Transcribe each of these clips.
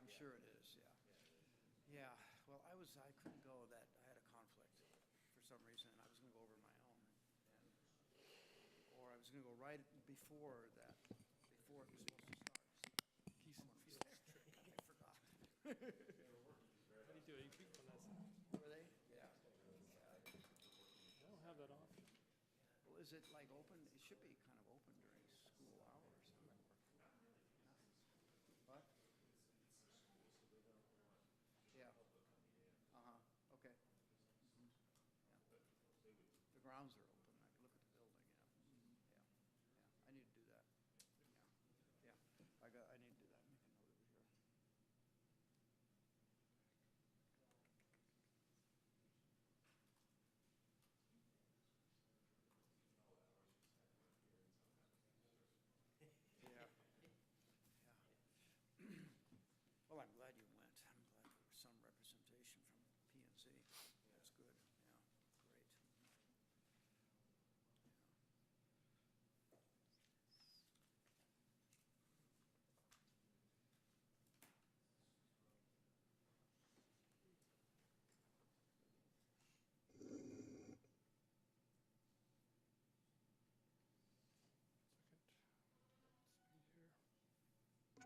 I'm sure it is, yeah. Yeah, well, I couldn't go that, I had a conflict for some reason, and I was gonna go over my own. Or I was gonna go right before that, before it was supposed to start. Keys and Fields trick. I forgot. How do you do it? You keep on that side. Were they? Yeah. I don't have that option. Well, is it like open? It should be kind of open during school hours. What? Yeah. Uh-huh, okay. Mhm. Yeah. The grounds are open. I can look at the building, yeah. Mhm. Yeah. I need to do that. Yeah. Yeah. I need to do that. Make a note over here. Yeah. Yeah. Well, I'm glad you went. I'm glad there was some representation from PNC. That's good. Yeah. Great.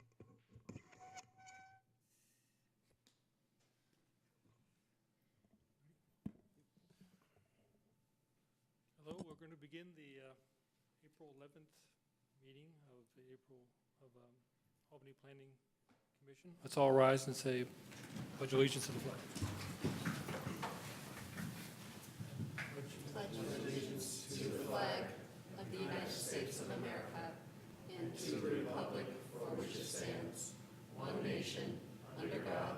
Hello, we're going to begin the April 11th meeting of the Albany Planning Commission. Let's all rise and say pledge allegiance to the flag. Pledge allegiance to the flag of the United States of America and to the republic for which it stands, one nation, under God,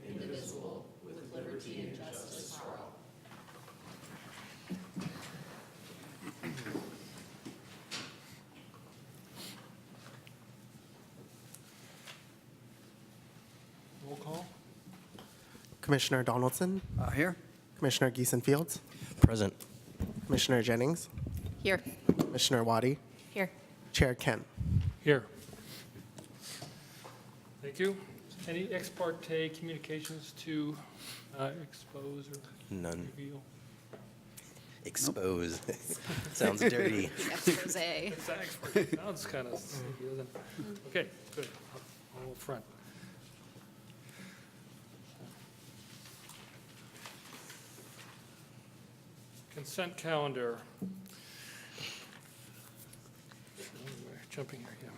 indivisible, with liberty and justice for all. Roll call. Commissioner Donaldson, Here? Commissioner Geeson Fields, Present. Commissioner Jennings, Here. Commissioner Wadi, Here. Chair Kent. Here. Thank you. Any ex parte communications to expose or None. reveal? Expose. Sounds dirty. Expose. It's ex parte. Sounds kind of sneaky, doesn't it? Okay, good. All front. Consent calendar. We're jumping here, yeah.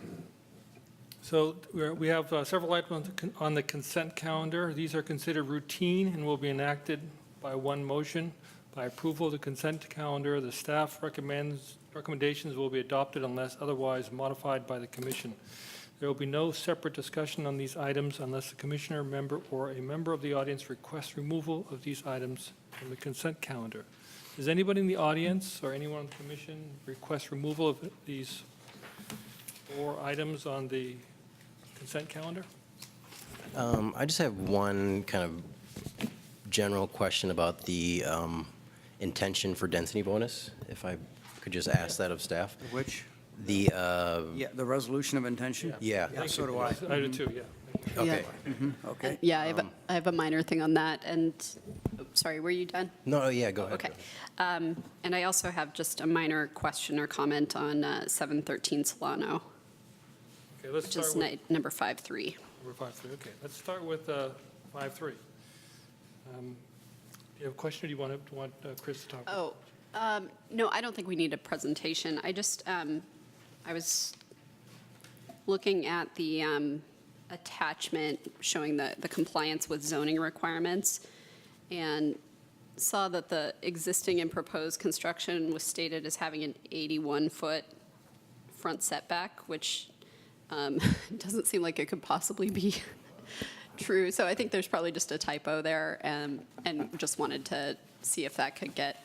So we have several items on the consent calendar. These are considered routine and will be enacted by one motion. By approval of the consent calendar, the staff recommendations will be adopted unless otherwise modified by the commission. There will be no separate discussion on these items unless the commissioner, member, or a member of the audience requests removal of these items from the consent calendar. Does anybody in the audience or anyone on the commission request removal of these 4 items on the consent calendar? I just have one kind of general question about the intention for density bonus, if I could just ask that of staff. Which? The, Yeah, the resolution of intention? yeah, Yeah, so do I. I do too, yeah. okay. Okay. Yeah, I have a minor thing on that, and, sorry, were you done? No, yeah, go ahead. Okay. And I also have just a minor question or comment on 713 Solano, Okay, let's which start is with number 5.3. number 5.3. Okay, let's start with 5.3. Do you have a question, or do you want Chris to talk? Oh, no, I don't think we need a presentation. I just, I was looking at the attachment showing the compliance with zoning requirements, and saw that the existing and proposed construction was stated as having an 81-foot front setback, which doesn't seem like it could possibly be true. So I think there's probably just a typo there, and just wanted to see if that could get,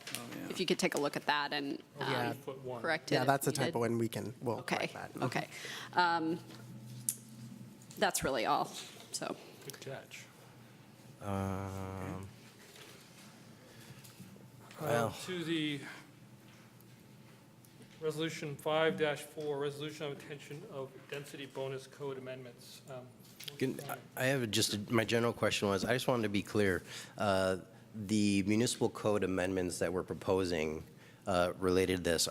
if you could take a look at that and Yeah. 8'1". correct it. Yeah, if that's a needed. typo, and we'll Okay, correct that. okay. That's really all, so. Good catch. Well. To the Resolution 5-4, resolution of intention of density bonus code amendments. I have just, my general question was, I just wanted to be clear, the municipal code amendments that we're proposing related to this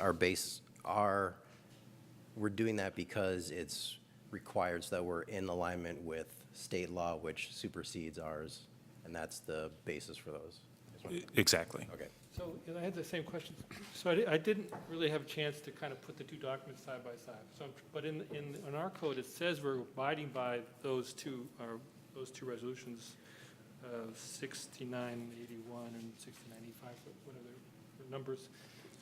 we're doing that because it's required so that we're in alignment with state law, which supersedes ours, and that's the basis for those? Exactly. Okay. So I had the same question. So I didn't really have a chance to kind of put the two documents side by side. So, but in our code, it says we're abiding by those two resolutions, 6981 and 6985, whatever the numbers.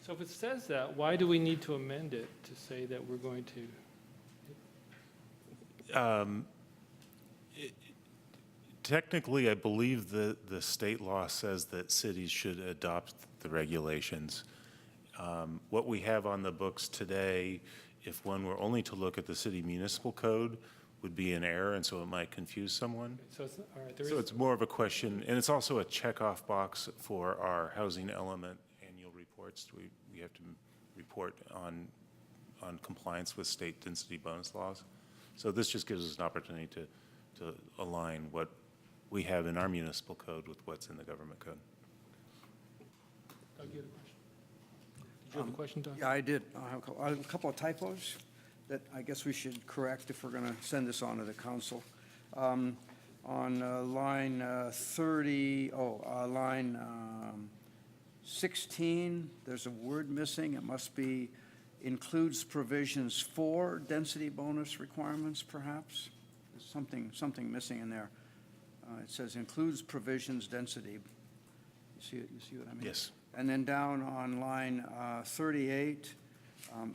So if it says that, why do we need to amend it to say that we're going to? Technically, I believe the state law says that cities should adopt the regulations. What we have on the books today, if one were only to look at the city municipal code, would be an error, and so it might confuse someone. So it's, all right, So it's more of a question, and it's also a checkoff box for our housing element annual reports. We have to report on compliance with state density bonus laws. So this just gives us an opportunity to align what we have in our municipal code with what's in the government code. Doug, you had a question? Did you have a question, Doug? Yeah, I did. I have a couple of typos that I guess we should correct if we're going to send this on to the council. On line 16, there's a word missing. It must be includes provisions for density bonus requirements, perhaps. There's something missing in there. It says includes provisions density. You see what I mean? Yes. And then down on line 38,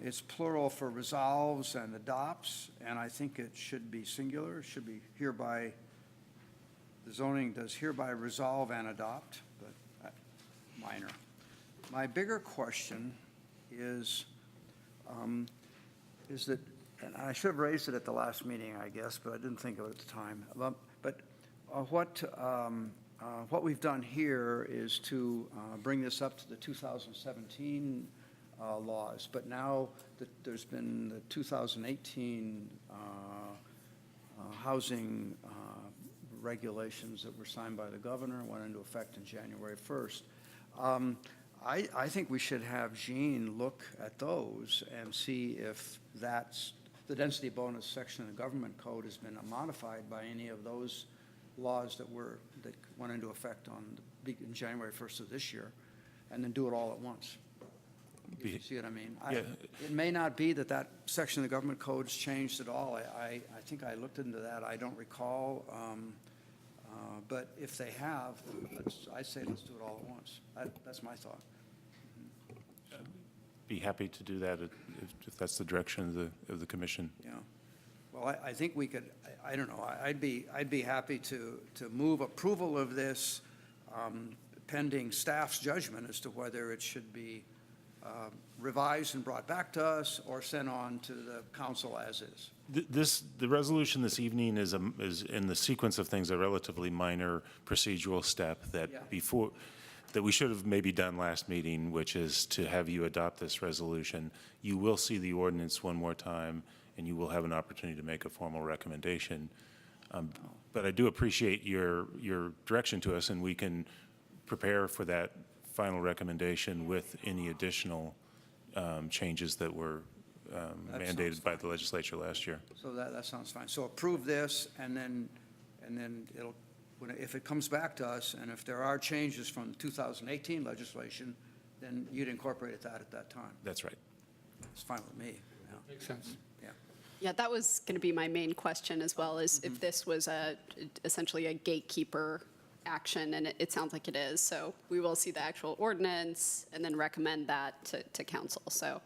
it's plural for resolves and adopts, and I think it should be singular. It should be hereby, the zoning does hereby resolve and adopt, but minor. My bigger question is that, and I should have raised it at the last meeting, I guess, but I didn't think of it at the time. But what we've done here is to bring this up to the 2017 laws, but now that there's been the 2018 housing regulations that were signed by the governor and went into effect in January 1st. I think we should have Jean look at those and see if that's, the density bonus section of the government code has been modified by any of those laws that went into effect in January 1st of this year, and then do it all at once. You see what I mean? Yeah. It may not be that section of the government code's changed at all. I think I looked into that. I don't recall. But if they have, I say let's do it all at once. That's my thought. Be happy to do that if that's the direction of the commission. Yeah. Well, I think we could, I don't know, I'd be happy to move approval of this pending staff's judgment as to whether it should be revised and brought back to us or sent on to the council as is. The resolution this evening is in the sequence of things, a relatively minor procedural step that Yeah. that we should have maybe done last meeting, which is to have you adopt this resolution. You will see the ordinance one more time, and you will have an opportunity to make a formal recommendation. But I do appreciate your direction to us, and we can prepare for that final recommendation with any additional changes that were mandated by the legislature last year. So that sounds fine. So approve this, and then it'll, if it comes back to us, and if there are changes from 2018 legislation, then you'd incorporate that at that time. That's right. It's fine with me. Yeah. Makes sense. Yeah. Yeah, that was going to be my main question as well, is if this was essentially a gatekeeper action, and it sounds like it is. So we will see the actual ordinance and then recommend that to council. So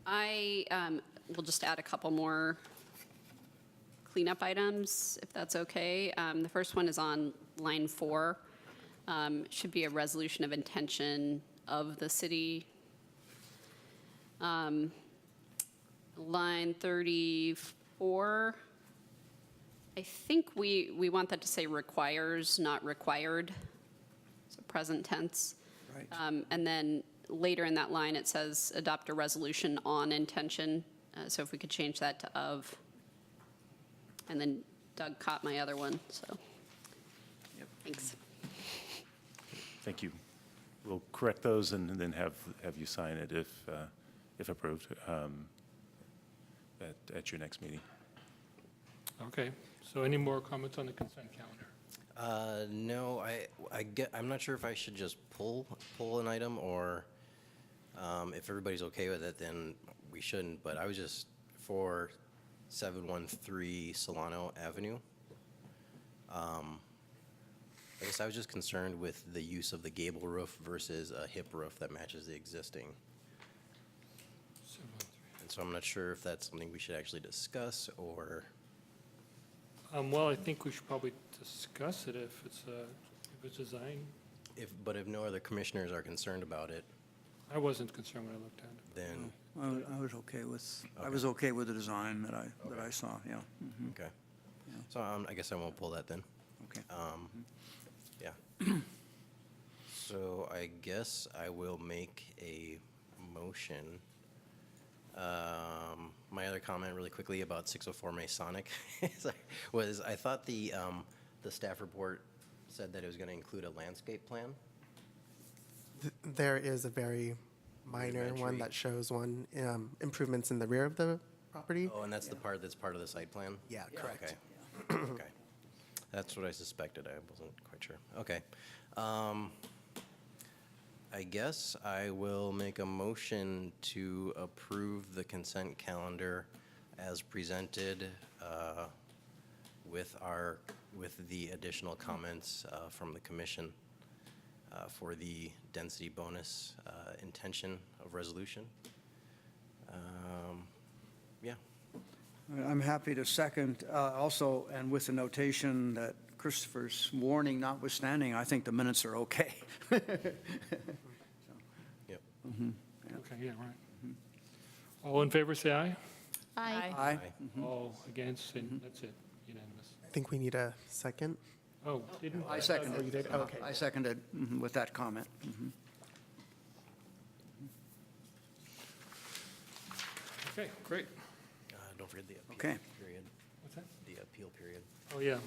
I will just add a couple more cleanup items, if that's okay. The first one is on line 4. Should be a resolution of intention of the city. Line 34, I think we want that to say requires, not required, so present tense. Right. And then later in that line, it says adopt a resolution on intention. So if we could change that to of. And then Doug caught my other one, so. Yep. Thanks. Thank you. We'll correct those and then have you sign it if approved at your next meeting. Okay, so any more comments on the consent calendar? No, I'm not sure if I should just pull an item, or if everybody's okay with it, then we shouldn't. But I was just for 713 Solano Avenue. I guess I was just concerned with the use of the gable roof versus a hip roof that matches the existing. And so I'm not sure if that's something we should actually discuss, or. Well, I think we should probably discuss it if it's designed. But if no other commissioners are concerned about it, I wasn't concerned when I looked at it. then, I was okay with the design that I saw, yeah. Mhm. okay. So I guess I won't pull that then. Okay. Yeah. So I guess I will make a motion. My other comment really quickly about 604 Masonic was I thought the staff report said that it was going to include a landscape plan. There is a very minor Rudimentary. one that shows improvements in the rear of the property. Oh, and that's the part that's part of the site plan? Yeah, correct. Okay. Okay. That's what I suspected. I wasn't quite sure. Okay. I guess I will make a motion to approve the consent calendar as presented with the additional comments from the commission for the density bonus intention of resolution. Yeah. I'm happy to second, also, and with the notation that Christopher's warning notwithstanding, I think the minutes are okay. Yep. Okay, yeah, right. All in favor, say aye. Aye. Aye. All against, and that's it, unanimous. I think we need a second. Oh, didn't? I seconded. Oh, you did? Okay. I seconded with that comment. Mhm. Okay, great. Don't forget the appeal Okay. period. What's that? The appeal period. Oh, yeah.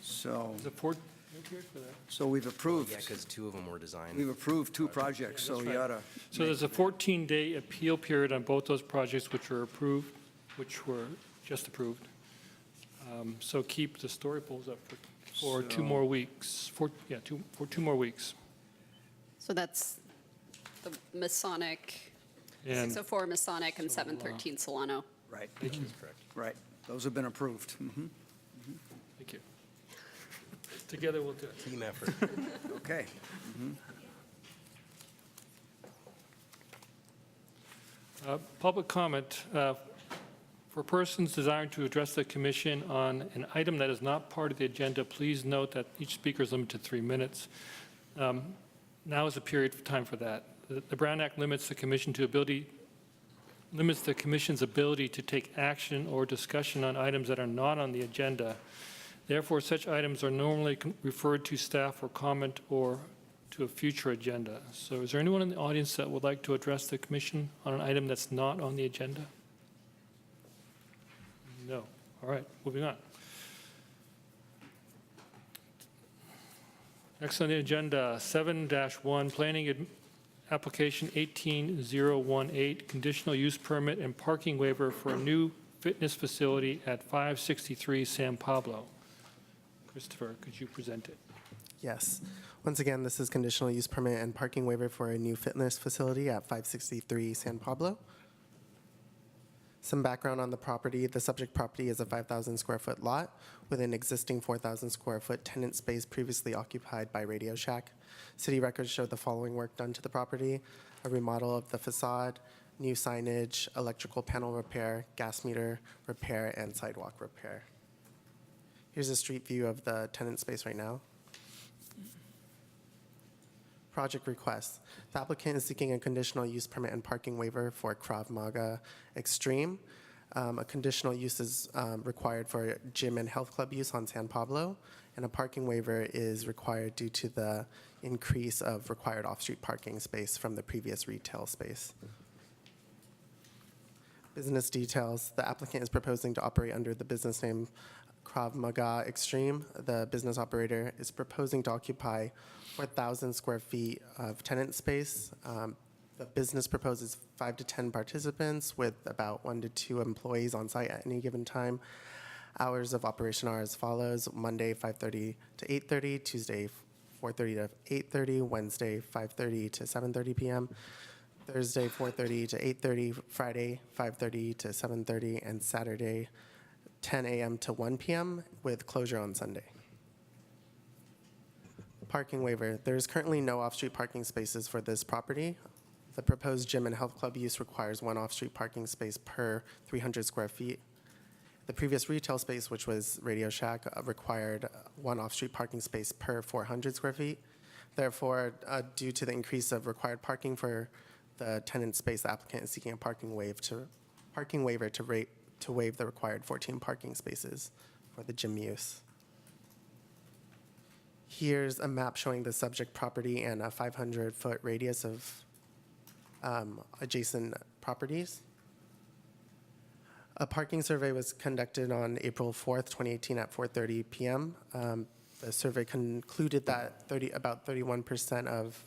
So, Is it four, no period for that? so we've approved, Yeah, because two of them were designed. we've approved two projects, so that's you right. oughta. So there's a 14-day appeal period on both those projects which were approved, which were just approved. So keep the story polls up for 2 more weeks, for 2 more weeks. So that's the Masonic, And 604 Masonic and 713 Solano. Right, That's correct. right. Those have been approved. Mhm. thank you. Together we'll do it. Team effort. Okay. Public comment. For persons desiring to address the commission on an item that is not part of the agenda, please note that each speaker is limited to 3 minutes. Now is the period of time for that. The Brown Act limits the commission's ability to take action or discussion on items that are not on the agenda. Therefore, such items are normally referred to staff for comment or to a future agenda. So is there anyone in the audience that would like to address the commission on an item that's not on the agenda? No. All right, moving on. Next on the agenda, 7-1, Planning Application 18018, Conditional Use Permit and Parking Waiver for a new fitness facility at 563 San Pablo. Christopher, could you present it? Yes. Once again, this is conditional use permit and parking waiver for a new fitness facility at 563 San Pablo. Some background on the property. The subject property is a 5,000 square foot lot with an existing 4,000 square foot tenant space previously occupied by Radio Shack. City records show the following work done to the property: a remodel of the facade, new signage, electrical panel repair, gas meter repair, and sidewalk repair. Here's a street view of the tenant space right now. Project request. The applicant is seeking a conditional use permit and parking waiver for Krav Maga Extreme. A conditional use is required for gym and health club use on San Pablo, and a parking waiver is required due to the increase of required off-street parking space from the previous retail space. Business details, the applicant is proposing to operate under the business name Krav Maga Extreme. The business operator is proposing to occupy 4,000 square feet of tenant space. The business proposes 5 to 10 participants with about 1 to 2 employees on site at any given time. Hours of operation are as follows: Monday 5:30 to 8:30, Tuesday 4:30 to 8:30, Wednesday 5:30 to 7:30 p.m., Thursday 4:30 to 8:30, Friday 5:30 to 7:30, and Saturday 10 a.m. to 1 p.m. with closure on Sunday. Parking waiver. There is currently no off-street parking spaces for this property. The proposed gym and health club use requires 1 off-street parking space per 300 square feet. The previous retail space, which was Radio Shack, required 1 off-street parking space per 400 square feet. Therefore, due to the increase of required parking for the tenant space, the applicant is seeking a parking waiver to waive the required 14 parking spaces for the gym use. Here's a map showing the subject property and a 500-foot radius of adjacent properties. A parking survey was conducted on April 4th, 2018 at 4:30 p.m. The survey concluded that about 31% of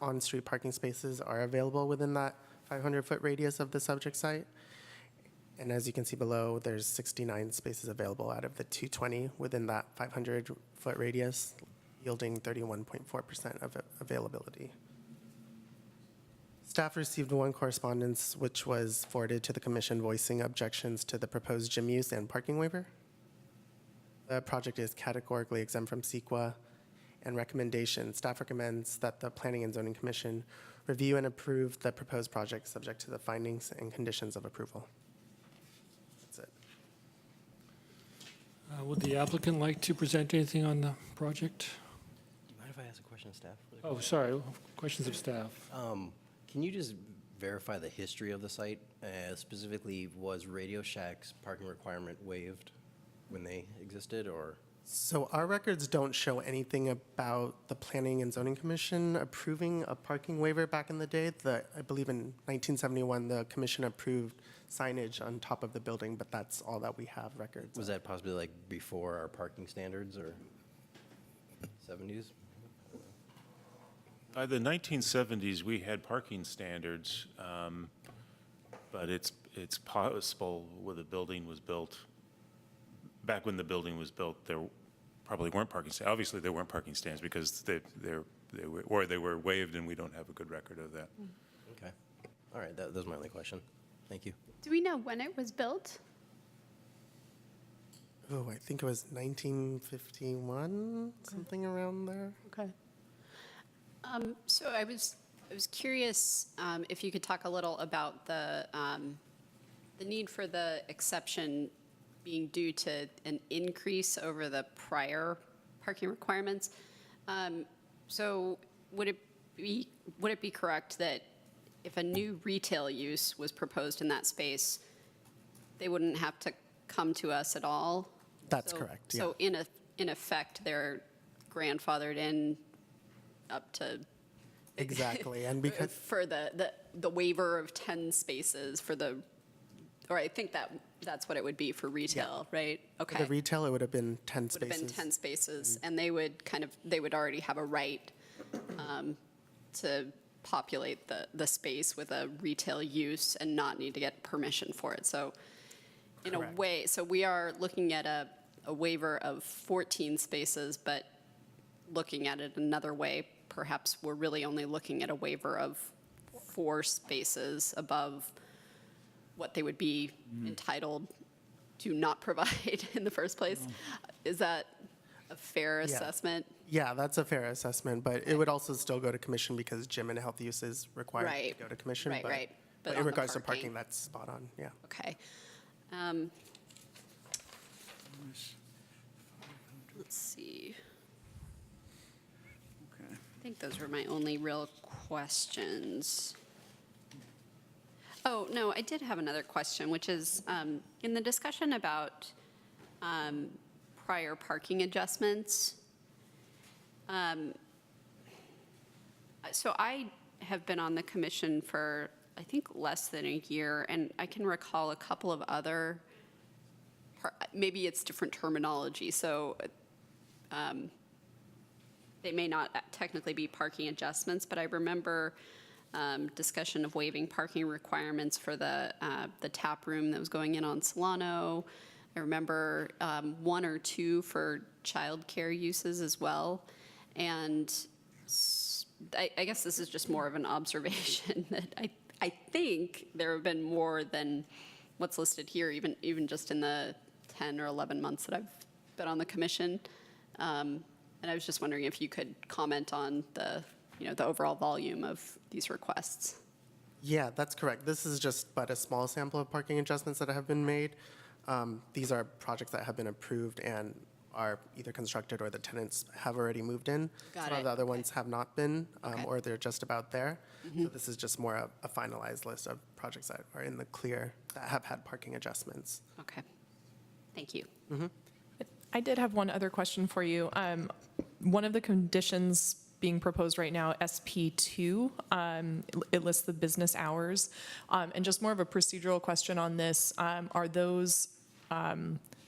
on-street parking spaces are available within that 500-foot radius of the subject site. And as you can see below, there's 69 spaces available out of the 220 within that 500-foot radius, yielding 31.4% of availability. Staff received 1 correspondence, which was forwarded to the commission voicing objections to the proposed gym use and parking waiver. The project is categorically exempt from CEQA and recommendation. Staff recommends that the Planning and Zoning Commission review and approve the proposed project subject to the findings and conditions of approval. That's it. Would the applicant like to present anything on the project? Do you mind if I ask a question of staff? Oh, sorry, questions of staff. Can you just verify the history of the site? Specifically, was Radio Shack's parking requirement waived when they existed, or? So our records don't show anything about the Planning and Zoning Commission approving a parking waiver back in the day. I believe in 1971, the commission approved signage on top of the building, but that's all that we have records Was of. that possibly like before our parking standards or 70s? By the 1970s, we had parking standards, but it's possible when the building was built, back when the building was built, there probably weren't parking stands. Obviously, there weren't parking stands because they were waived, and we don't have a good record of that. Okay. All right, that was my only question. Thank you. Do we know when it was built? Oh, I think it was 1951, something around there. Okay. So I was curious if you could talk a little about the need for the exception being due to an increase over the prior parking requirements. So would it be correct that if a new retail use was proposed in that space, they wouldn't have to come to us at all? That's correct, yeah. So in effect, they're grandfathered in up to Exactly, and because for the waiver of 10 spaces for the, or I think that's what it would be for retail, right? for Okay. the retail, it would have been 10 Would spaces. have been 10 spaces, and they would already have a right to populate the space with a retail use and not need to get permission for it. So in a Correct. way, so we are looking at a waiver of 14 spaces, but looking at it another way, perhaps we're really only looking at a waiver of 4 spaces above what they would be entitled to not provide in the first place. Is that a fair assessment? Yeah, that's a fair assessment, but it would also still go to commission because gym and health use is required Right. to go to commission. Right, right. But But on in the regards to parking. parking, that's spot on, yeah. Okay. Let's see. Okay. I think those were my only real questions. Oh, no, I did have another question, which is, in the discussion about prior parking adjustments, So I have been on the commission for, I think, less than a year, and I can recall a couple of other, maybe it's different terminology, so they may not technically be parking adjustments, but I remember discussion of waiving parking requirements for the tap room that was going in on Solano. I remember one or two for childcare uses as well. And I guess this is just more of an observation that I think there have been more than what's listed here, even just in the 10 or 11 months that I've been on the commission. And I was just wondering if you could comment on the overall volume of these requests. Yeah, that's correct. This is just but a small sample of parking adjustments that have been made. These are projects that have been approved and are either constructed or the tenants have already moved in. Got Some of it. the other Okay. ones have not been, Okay. or they're just about there. So this is just more a finalized list of projects that are in the clear that have had parking adjustments. Okay. Thank you. I did have one other question for you. One of the conditions being proposed right now, SP2, it lists the business hours. And just more of a procedural question on this, are those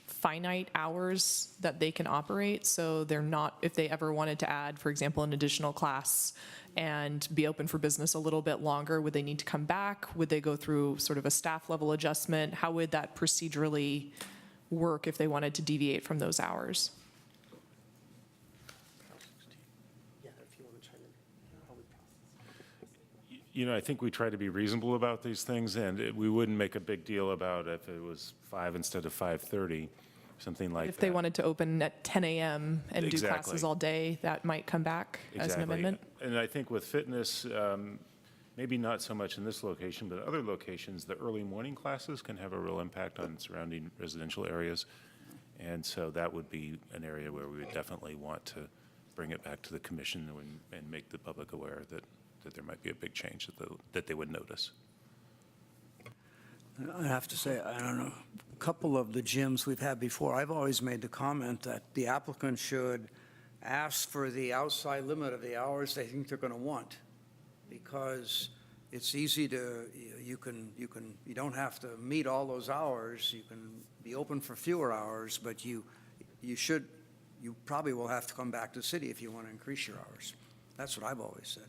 finite hours that they can operate? So they're not, if they ever wanted to add, for example, an additional class and be open for business a little bit longer, would they need to come back? Would they go through sort of a staff level adjustment? How would that procedurally work if they wanted to deviate from those hours? Yeah, if you want to chime in, how we process. You know, I think we try to be reasonable about these things, and we wouldn't make a big deal about if it was 5 instead of 5:30, something like that. If they wanted to open at 10 a.m. and do Exactly. classes all day, that might come back as an Exactly. amendment? And I think with fitness, maybe not so much in this location, but other locations, the early morning classes can have a real impact on surrounding residential areas. And so that would be an area where we would definitely want to bring it back to the commission and make the public aware that there might be a big change that they would notice. I have to say, I don't know, a couple of the gyms we've had before, I've always made the comment that the applicant should ask for the outside limit of the hours they think they're going to want, because it's easy to, you don't have to meet all those hours. You can be open for fewer hours, but you probably will have to come back to the city if you want to increase your hours. That's what I've always said.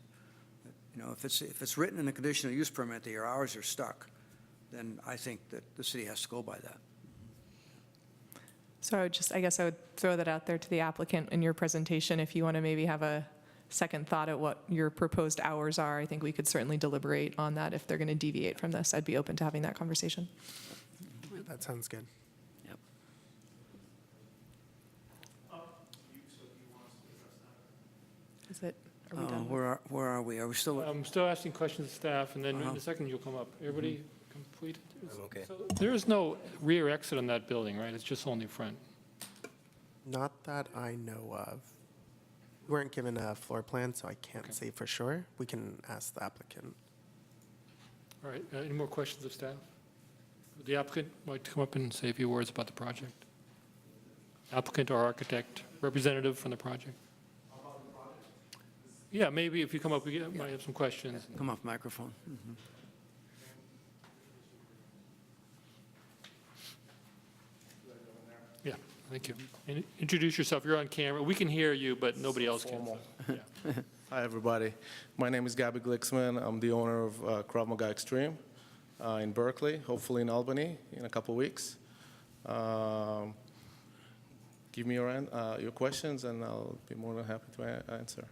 You know, if it's written in the conditional use permit that your hours are stuck, then I think that the city has to go by that. So I guess I would throw that out there to the applicant in your presentation. If you want to maybe have a second thought at what your proposed hours are, I think we could certainly deliberate on that if they're going to deviate from this. I'd be open to having that conversation. That sounds good. Yep. Is it, are we done? Where are we? Are we still? I'm still asking questions of staff, and then in Uh-huh. a second you'll come up. Everybody completed? I'm okay. So there is no rear exit on that building, right? It's just only front. Not that I know of. We weren't given a floor plan, so I can't Okay. say for sure. We can ask the applicant. All right, any more questions of staff? Would the applicant like to come up and say a few words about the project? Applicant or architect, representative from the project? Yeah, maybe if you come up, we might have some questions. Come off microphone. Yeah, thank you. And introduce yourself, you're on camera. We can hear you, but nobody else can. so, yeah. Hi, everybody. My name is Gabby Glicksman. I'm the owner of Krav Maga Extreme in Berkeley, hopefully in Albany in a couple weeks. Give me your questions, and I'll be more than happy to answer.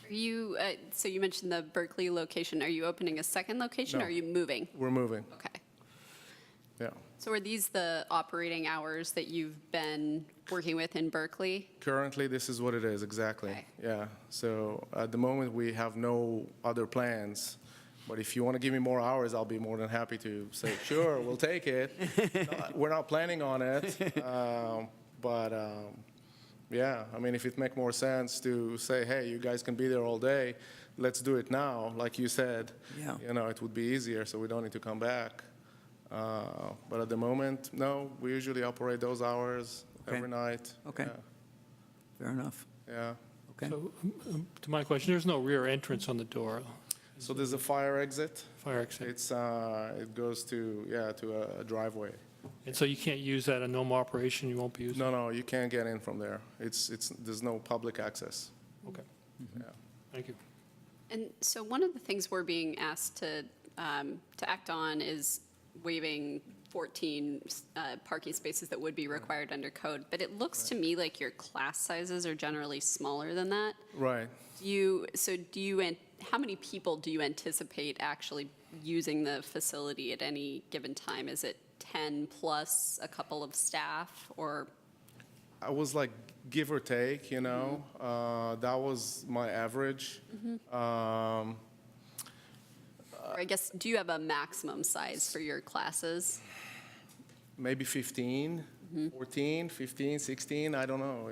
Are you, so you mentioned the Berkeley location. Are you opening a second location, No. or are you moving? We're moving, Okay. yeah. So are these the operating hours that you've been working with in Berkeley? Currently, this is what it is, exactly. Okay. Yeah, so at the moment, we have no other plans, but if you want to give me more hours, I'll be more than happy to say, sure, we'll take it. We're not planning on it, but yeah, I mean, if it makes more sense to say, hey, you guys can be there all day, let's do it now, like you said. Yeah. You know, it would be easier, so we don't need to come back. But at the moment, no, we usually operate those hours Okay. every night. Okay. Yeah. Fair enough. Yeah. Okay. So, to my question, there's no rear entrance on the door, So there's a fire exit. fire exit. It goes to, to a driveway. And so you can't use that in normal operation, you won't be using? No, you can't get in from there. There's no public access. Okay, Yeah. thank you. And so one of the things we're being asked to act on is waiving 14 parking spaces that would be required under code. But it looks to me like your class sizes are generally smaller than that. Right. How many people do you anticipate actually using the facility at any given time? Is it 10 plus a couple of staff, or? I was like, give or take, that was my average. Or I guess, do you have a maximum size for your classes? Maybe 15, 14, 15, 16, I don't know.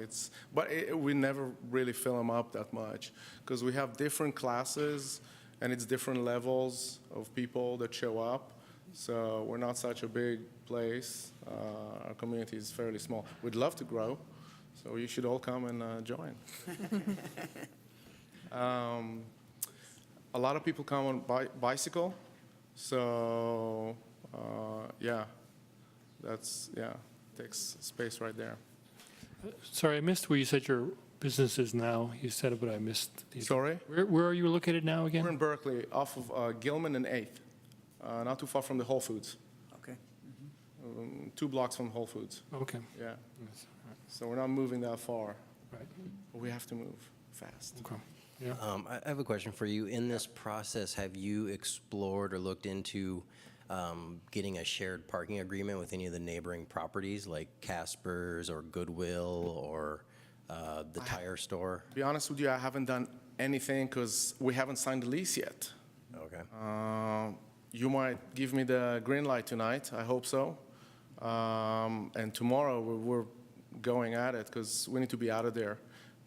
We never really fill them up that much because we have different classes and it's different levels of people that show up. So we're not such a big place. Our community is fairly small. We'd love to grow, so you should all come and join. A lot of people come on bicycle, so takes space right there. Sorry, I missed where you said your business is now. You said it, but I missed. Sorry? Where are you located now We're again? in Berkeley, off of Gilman and 8th, not too far from the Whole Foods, Okay. 2 blocks from Whole Foods. Okay, Yeah, so we're not moving that far, right, but we have to move fast. okay, yeah. I have a question for you. In this process, have you explored or looked into getting a shared parking agreement with any of the neighboring properties, like Casper's or Goodwill or the tire store? To be honest with you, I haven't done anything because we haven't signed the lease yet. Okay. You might give me the green light tonight, I hope so. And tomorrow we're going at it because we need to be out of there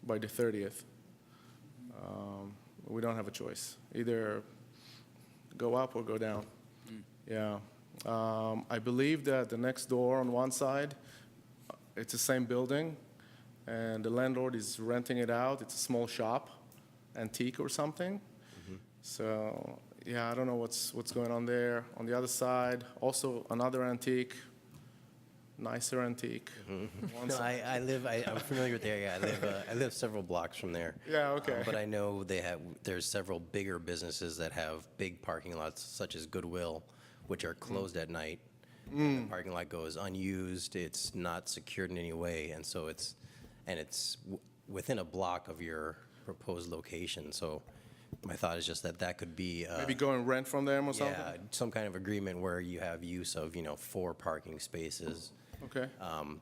by the 30th. We don't have a choice. Either go up or go down. Yeah. I believe that the next door on one side, it's the same building, and the landlord is renting it out. It's a small shop, antique or something. So, yeah, I don't know what's going on there. On the other side, also another antique, nicer antique. One No, side. I'm familiar with the area. I live several blocks from there. Yeah, okay. But I know there's several bigger businesses that have big parking lots, such as Goodwill, which are closed at night. And the parking lot goes unused. It's not secured in any way, and so it's within a block of your proposed location. So my thought is just that could be Maybe go and rent from them or something? yeah, some kind of agreement where you have use of 4 parking spaces Okay,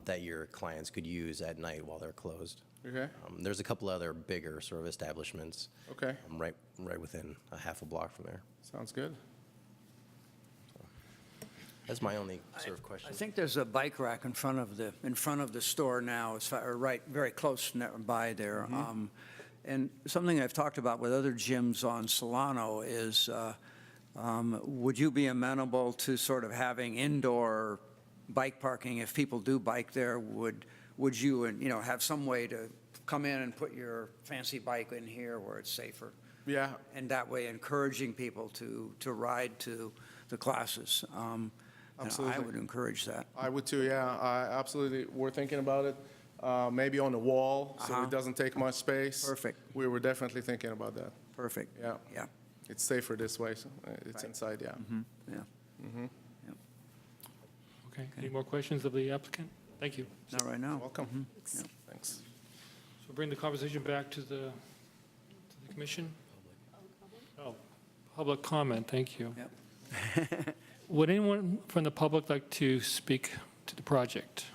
that your clients could use at night while they're closed. okay, There's a couple other bigger sort of establishments okay. right within a half a block from there. Sounds good. That's my only sort of question. I think there's a bike rack in front of the store now, or right, very close by there. And something I've talked about with other gyms on Solano is, would you be amenable to sort of having indoor bike parking if people do bike there? Would you, have some way to come in and put your fancy bike in here where it's safer? Yeah, And that way encouraging people to ride to the classes. And I Absolutely. would encourage that. I would too, yeah. Absolutely, we're thinking about it. Maybe on the wall, so it doesn't take much space. Perfect. We were definitely thinking about that. Perfect. Yeah. Yeah, It's safer this way, so it's Right. inside, yeah. yeah. Okay, any more questions of the applicant? Thank you. Not right now. Welcome. Yeah. Thanks. So bring the conversation back to the commission? Oh, public comment, thank you. Yep. Would anyone from the public like to speak to the project?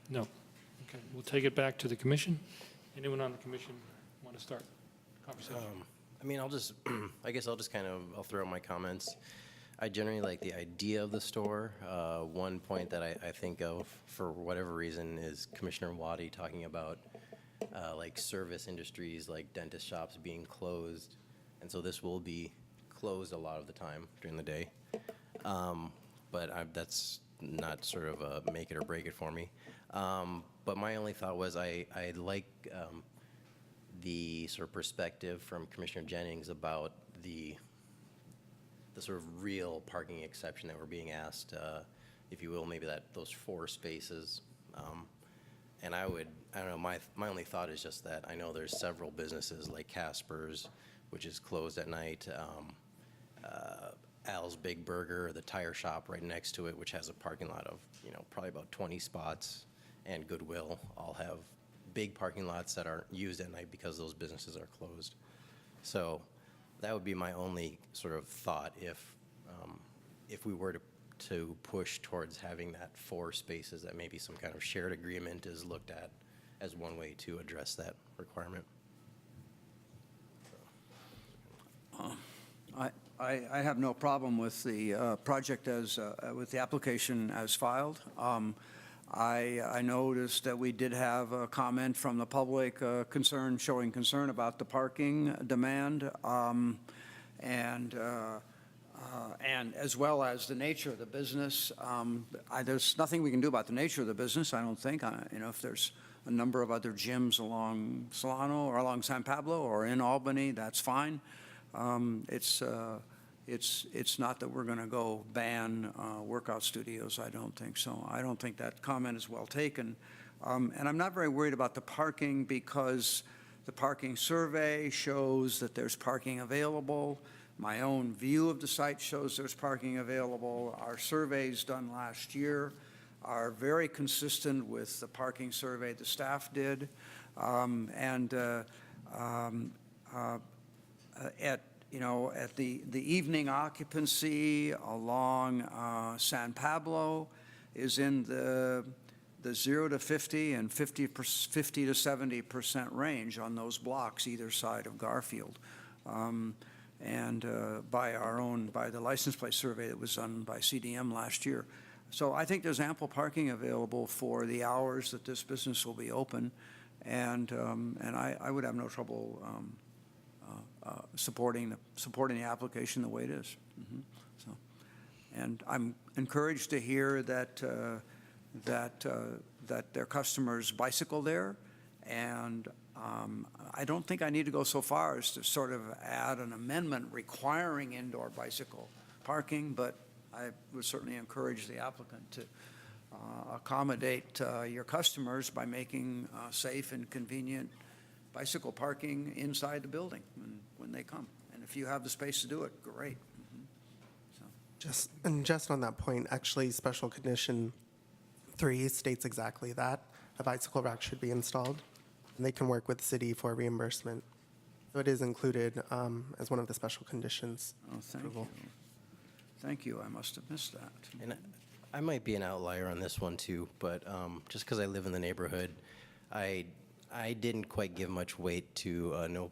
No. Okay, we'll take it back to the commission. Anyone on the commission want to start the conversation? I mean, I guess I'll just I'll throw out my comments. I generally like the idea of the store. One point that I think of, for whatever reason, is Commissioner Wadi talking about like service industries, like dentist shops being closed. And so this will be closed a lot of the time during the day. But that's not sort of a make it or break it for me. But my only thought was I like the sort of perspective from Commissioner Jennings about the sort of real parking exception that we're being asked, if you will, maybe those 4 spaces. And I don't know, my only thought is just that I know there's several businesses like Casper's, which is closed at night, Al's Big Burger, the tire shop right next to it, which has a parking lot of, probably about 20 spots, and Goodwill all have big parking lots that aren't used at night because those businesses are closed. So that would be my only sort of thought if we were to push towards having that 4 spaces, that maybe some kind of shared agreement is looked at as one way to address that requirement. I have no problem with the project with the application as filed. I noticed that we did have a comment from the public showing concern about the parking demand, and as well as the nature of the business. There's nothing we can do about the nature of the business, I don't think. If there's a number of other gyms along Solano or along San Pablo or in Albany, that's fine. It's not that we're going to go ban workout studios. I don't think so. I don't think that comment is well taken. And I'm not very worried about the parking because the parking survey shows that there's parking available. My own view of the site shows there's parking available. Our surveys done last year are very consistent with the parking survey the staff did. At the evening occupancy along San Pablo is in the 0 to 50 and 50 to 70% range on those blocks either side of Garfield. By the license plate survey that was done by CDM last year. So I think there's ample parking available for the hours that this business will be open, and I would have no trouble supporting the application the way it is. And I'm encouraged to hear that their customers bicycle there, and I don't think I need to go so far as to sort of add an amendment requiring indoor bicycle parking, but I would certainly encourage the applicant to accommodate your customers by making safe and convenient bicycle parking inside the building when they come. And if you have the space to do it, great. Just on that point, actually, special condition 3 states exactly that. A bicycle rack should be installed, and they can work with the city for reimbursement. So it is included as one of the special conditions. Oh, thank you. Thank you. I must have missed that. And I might be an outlier on this one too, but just because I live in the neighborhood, I didn't quite give much weight to,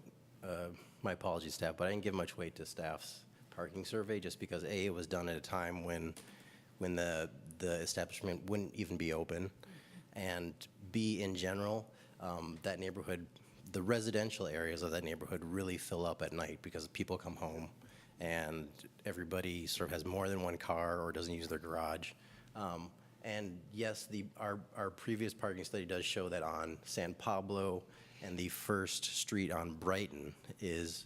my apologies, staff, but I didn't give much weight to staff's parking survey just because A, it was done at a time when the establishment wouldn't even be open, and B, in general, that neighborhood, the residential areas of that neighborhood really fill up at night because people come home and everybody sort of has more than one car or doesn't use their garage. And yes, our previous parking study does show that on San Pablo and the first street on Brighton is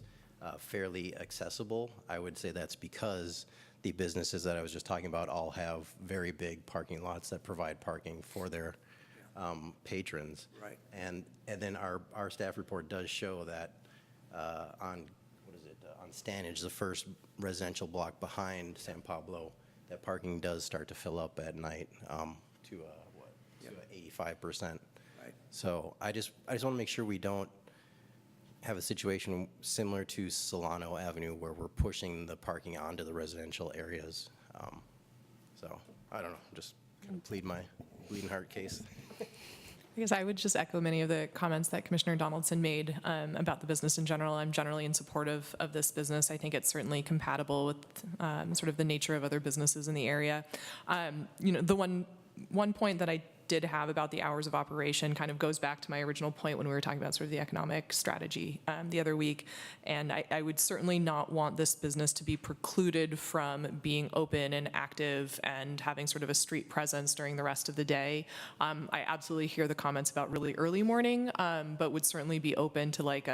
fairly accessible. I would say that's because the businesses that I was just talking about all have very big parking lots that provide parking for their patrons. Right. And then our staff report does show that on Stanage, the first residential block behind San Pablo, that parking does start to fill up at night to 85%. Right. So I just want to make sure we don't have a situation similar to Solano Avenue where we're pushing the parking onto the residential areas. So I don't know, just kind of plead my bleeding heart case. I guess I would just echo many of the comments that Commissioner Donaldson made about the business in general. I'm generally in support of this business. I think it's certainly compatible with sort of the nature of other businesses in the area. The one point that I did have about the hours of operation kind of goes back to my original point when we were talking about sort of the economic strategy the other week. And I would certainly not want this business to be precluded from being open and active and having sort of a street presence during the rest of the day. I absolutely hear the comments about really early morning, but would certainly be open to like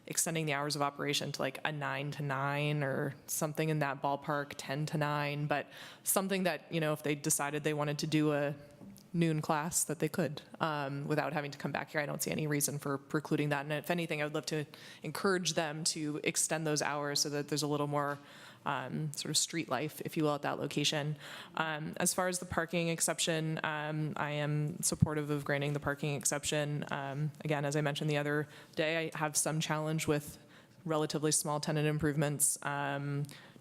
extending the hours of operation to like a 9 to 9 or something in that ballpark, 10 to 9, but something that, you know, if they decided they wanted to do a noon class, that they could without having to come back here. I don't see any reason for precluding that. And if anything, I would love to encourage them to extend those hours so that there's a little more sort of street life, if you will, at that location. As far as the parking exception, I am supportive of granting the parking exception. Again, as I mentioned the other day, I have some challenge with relatively small tenant improvements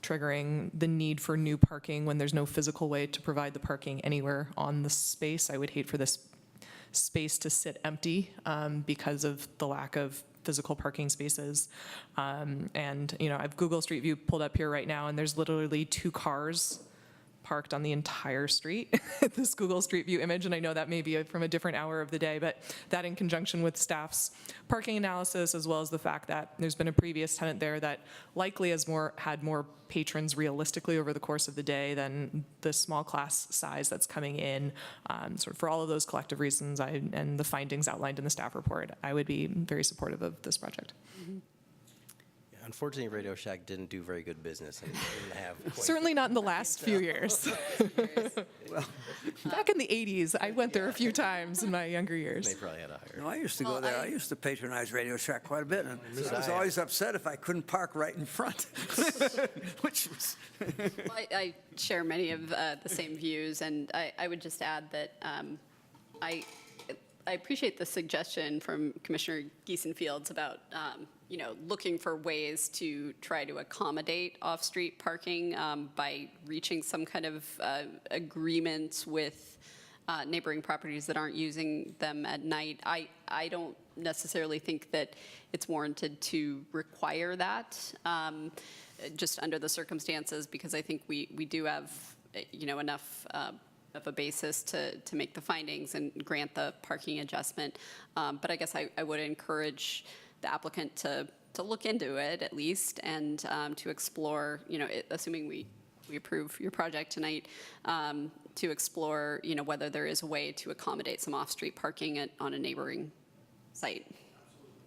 triggering the need for new parking when there's no physical way to provide the parking anywhere on the space. I would hate for this space to sit empty because of the lack of physical parking spaces. And, you know, I've Google Street View pulled up here right now, and there's literally 2 cars parked on the entire street, this Google Street View image, and I know that may be from a different hour of the day, but that in conjunction with staff's parking analysis, as well as the fact that there's been a previous tenant there that likely has had more patrons realistically over the course of the day than the small class size that's coming in. Sort of for all of those collective reasons and the findings outlined in the staff report, I would be very supportive of this project. Unfortunately, Radio Shack didn't do very good business and didn't have quite Certainly not in the last few years. Back in the 80s, I went there a few times in my younger years. They probably had a higher. No, I used to go there. I used to patronize Radio Shack quite a bit, and I was always upset if I couldn't park right in front, which was... Well, I share many of the same views, and I would just add that I appreciate the suggestion from Commissioner Giesenfields about you know, looking for ways to try to accommodate off-street parking by reaching some kind of agreement with neighboring properties that aren't using them at night. I don't necessarily think that it's warranted to require that just under the circumstances, because I think we do have, you know, enough of a basis to make the findings and grant the parking adjustment. But I guess I would encourage the applicant to look into it at least, and to explore, you know, assuming we approve your project tonight, to explore, you know, whether there is a way to accommodate some off-street parking on a neighboring site.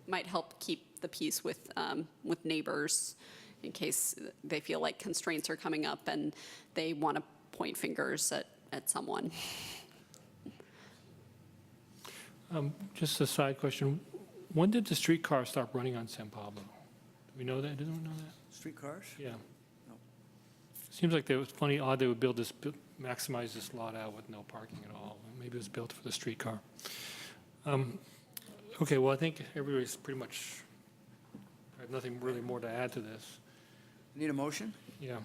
Might help keep the peace with neighbors in case they feel like constraints are coming up and they want to point fingers at someone. Just a side question. When did the streetcar stop running on San Pablo? Do we know that? Did anyone know that? Streetcars? Yeah. No. Seems like it was funny, odd they would maximize this lot out with no parking at all. Maybe it was built for the streetcar. Okay, well, I think everybody's pretty much, I have nothing really more to add to this. Need a motion? Yeah.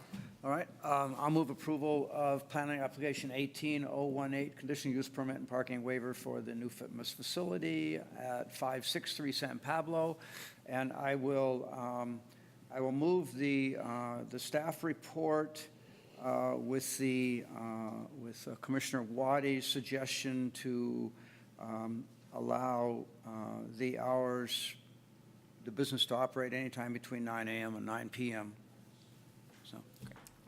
All right, I'll move approval of planning application 18018, conditional use permit and parking waiver for the new fitness facility at 563 San Pablo. And I will move the staff report with Commissioner Waddy's suggestion to allow the business to operate anytime between 9 a.m. and 9 p.m. So,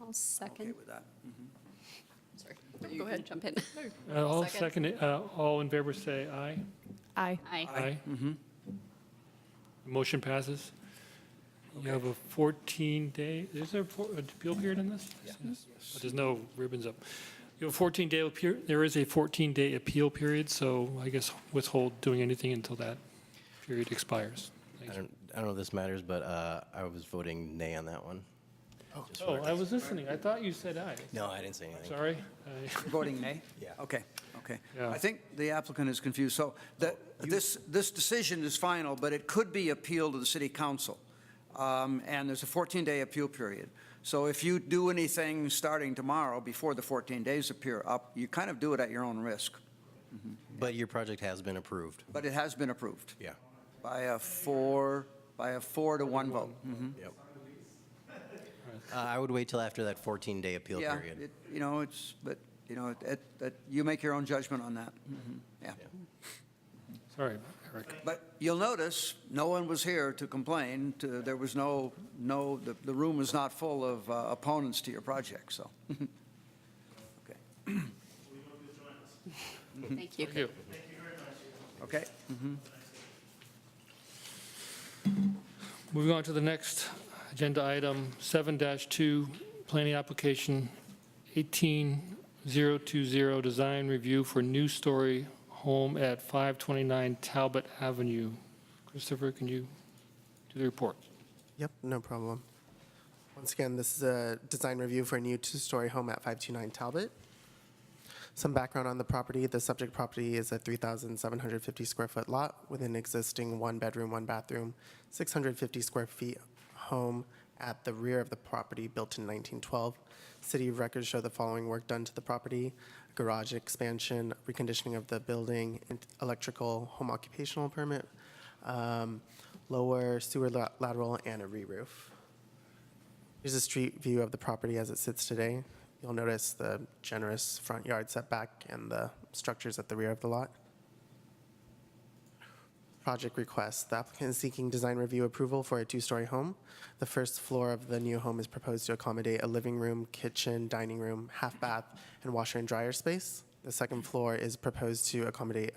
I'll second. okay with that. Sorry, you can jump in. All second, all in favor say aye. Aye. Aye. Aye. Motion passes. You have a 14-day, is there an appeal period in this? Yes. But there's no ribbons up. You have a 14-day appeal, there is a 14-day appeal period, so I guess withhold doing anything until that period expires. Thank you. I don't know if this matters, but I was voting nay on that one. Oh, I was listening. I thought you said aye. No, I didn't say anything. Sorry. Voting nay? Yeah. Okay. Yeah. I think the applicant is confused. So this decision is final, but it could be appealed to the city council. And there's a 14-day appeal period. So if you do anything starting tomorrow before the 14 days appear up, you kind of do it at your own risk. But your project has been approved. But it has been approved Yeah. by a 4 to 1 vote. Yep. I would wait till after that 14-day appeal Yeah, period. but You know, you make your own judgment on that. Yeah. Sorry, Eric. But you'll notice, no one was here to complain. There was the room was not full of opponents to your project, so. Okay. Thank you. Thank you. Okay. Moving on to the next agenda item, 7-2, planning application 18020, design review for new story home at 529 Talbot Avenue. Christopher, can you do the report? Yep, no problem. Once again, this is a design review for a new two-story home at 529 Talbot. Some background on the property. The subject property is a 3,750 square foot lot with an existing 1-bedroom, 1-bathroom, 650 square feet home at the rear of the property built in 1912. City records show the following work done to the property: garage expansion, reconditioning of the building, electrical, home occupational permit, lower sewer lateral, and a re-roof. Here's a street view of the property as it sits today. You'll notice the generous front yard setback and the structures at the rear of the lot. Project request. The applicant is seeking design review approval for a two-story home. The first floor of the new home is proposed to accommodate a living room, kitchen, dining room, half bath, and washer and dryer space. The second floor is proposed to accommodate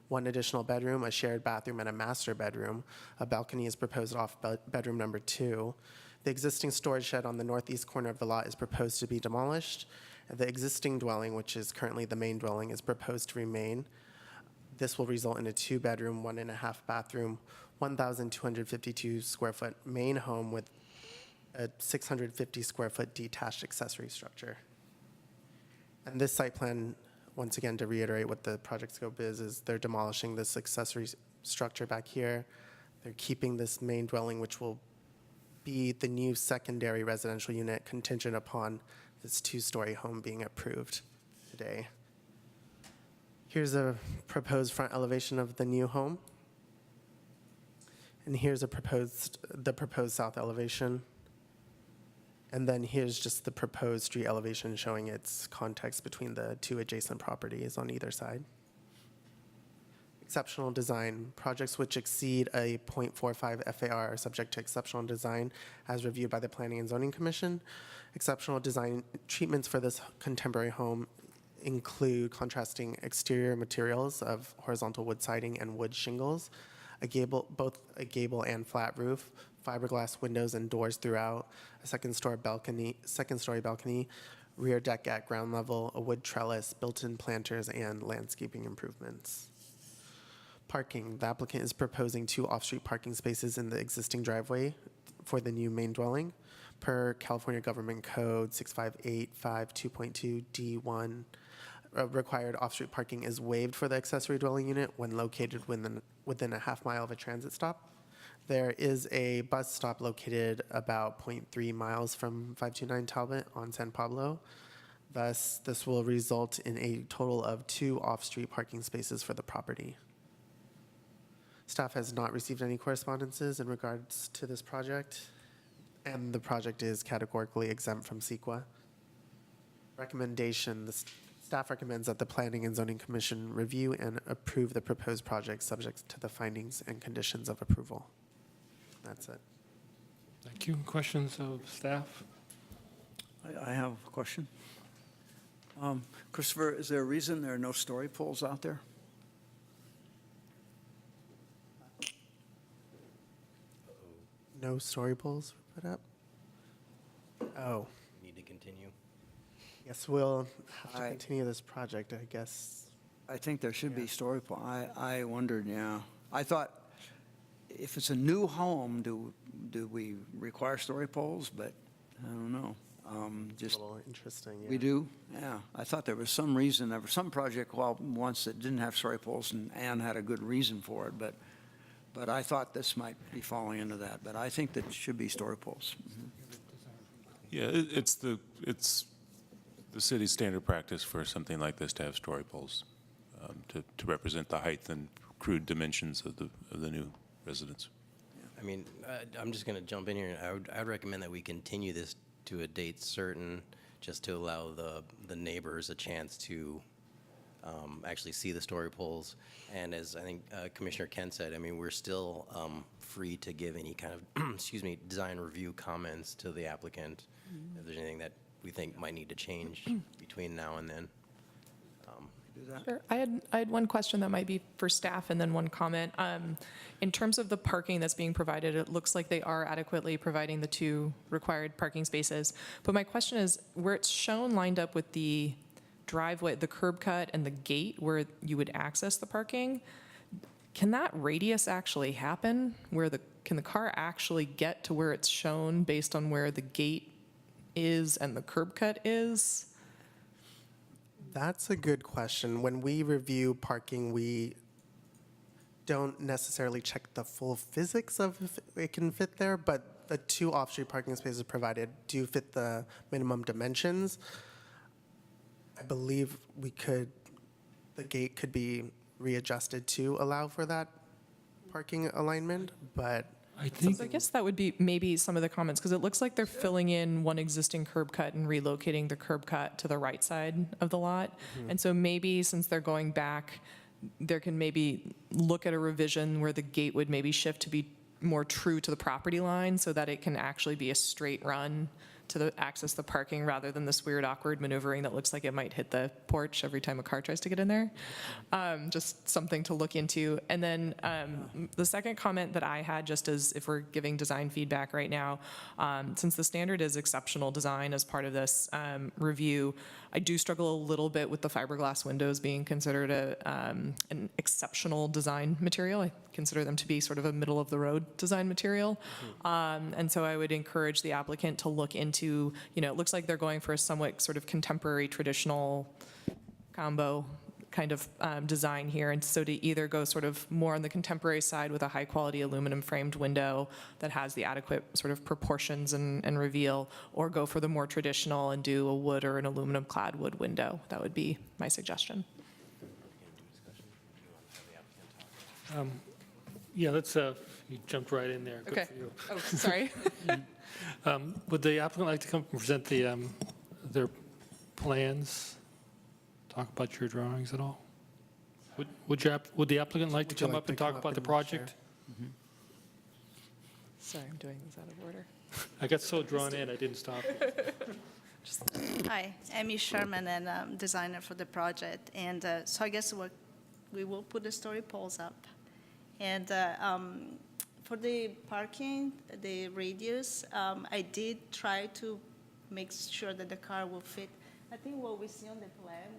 one additional bedroom, a shared bathroom, and a master bedroom. A balcony is proposed off bedroom number 2. The existing storage shed on the northeast corner of the lot is proposed to be demolished. The existing dwelling, which is currently the main dwelling, is proposed to remain. This will result in a 2-bedroom, 1.5-bathroom, 1,252 square foot main home with a 650 square foot detached accessory structure. And this site plan, once again, to reiterate what the project scope is they're demolishing this accessory structure back here. They're keeping this main dwelling, which will be the new secondary residential unit, contingent upon this 2-story home being approved today. Here's a proposed front elevation of the new home. And here's the proposed south elevation. And then here's just the proposed street elevation showing its context between the 2 adjacent properties on either side. Exceptional design. Projects which exceed a 0.45 FAR are subject to exceptional design as reviewed by the Planning and Zoning Commission. Exceptional design treatments for this contemporary home include contrasting exterior materials of horizontal wood siding and wood shingles, both a gable and flat roof, fiberglass windows and doors throughout, a second-story balcony, rear deck at ground level, a wood trellis, built-in planters, and landscaping improvements. Parking. The applicant is proposing 2 off-street parking spaces in the existing driveway for the new main dwelling. Per California Government Code 65852.2 D1, required off-street parking is waived for the accessory dwelling unit when located within a half mile of a transit stop. There is a bus stop located about 0.3 miles from 529 Talbot on San Pablo. Thus, this will result in a total of 2 off-street parking spaces for the property. Staff has not received any correspondences in regards to this project, and the project is categorically exempt from CEQA. Recommendation, the staff recommends that the Planning and Zoning Commission review and approve the proposed project subject to the findings and conditions of approval. That's it. Thank you. Questions of staff? I have a question. Christopher, is there a reason there are no story poles out there? No story poles were put up? Oh, Need to continue. yes, we'll have to I- continue this project, I guess. I think there should be story pole. I wondered, yeah. I thought, if it's a new home, do we require story poles? But I don't know. A Just, little interesting, yeah. we do? Yeah. I thought there was some reason, there was some project once that didn't have story poles, and Ann had a good reason for it, but I thought this might be falling into that. But I think that should be story poles. Yeah, it's the city's standard practice for something like this to have story poles, to represent the height and crude dimensions of the new residence. I mean, I'm just going to jump in here. I would recommend that we continue this to a date certain, just to allow the neighbors a chance to actually see the story poles. And as I think Commissioner Kent said, I mean, we're still free to give any kind of, excuse me, design review comments to the applicant if there's anything that we think might need to change between now and then. Sure. I had one question that might be for staff and then one comment. In terms of the parking that's being provided, it looks like they are adequately providing the 2 required parking spaces. But my question is, where it's shown lined up with the driveway, the curb cut and the gate where you would access the parking, can that radius actually happen? Can the car actually get to where it's shown based on where the gate is and the curb cut is? That's a good question. When we review parking, we don't necessarily check the full physics of if it can fit there, but the 2 off-street parking spaces provided do fit the minimum dimensions. I believe the gate could be readjusted to allow for that parking alignment, but I think, So I guess that would be maybe some of the comments, because it looks like they're filling in one existing curb cut and relocating the curb cut to the right side of the lot. And so maybe since they're going back, there can maybe look at a revision where the gate would maybe shift to be more true to the property line so that it can actually be a straight run to access the parking rather than this weird awkward maneuvering that looks like it might hit the porch every time a car tries to get in there. Just something to look into. And then the second comment that I had, just as if we're giving design feedback right now, since the standard is exceptional design as part of this review, I do struggle a little bit with the fiberglass windows being considered an exceptional design material. I consider them to be sort of a middle-of-the-road design material. And so I would encourage the applicant to look into, it looks like they're going for a somewhat sort of contemporary, traditional combo kind of design here. And so to either go sort of more on the contemporary side with a high-quality aluminum-framed window that has the adequate sort of proportions and reveal, or go for the more traditional and do a wood or an aluminum-clad wood window. That would be my suggestion. yeah, let's, you jumped right in there. Good Okay. for you. Oh, sorry. Would the applicant like to come and present their plans? Talk about your drawings at all? Would the applicant like to Would you come like up and to come talk up about the and project? Sorry, I'm doing this out of order. I got so drawn in, I didn't stop you. Hi, Amy Sherman, and I'm designer for the project. And so I guess we will put the story poles up. And for the parking, the radius, I did try to make sure that the car will fit. I think what we see on the plan,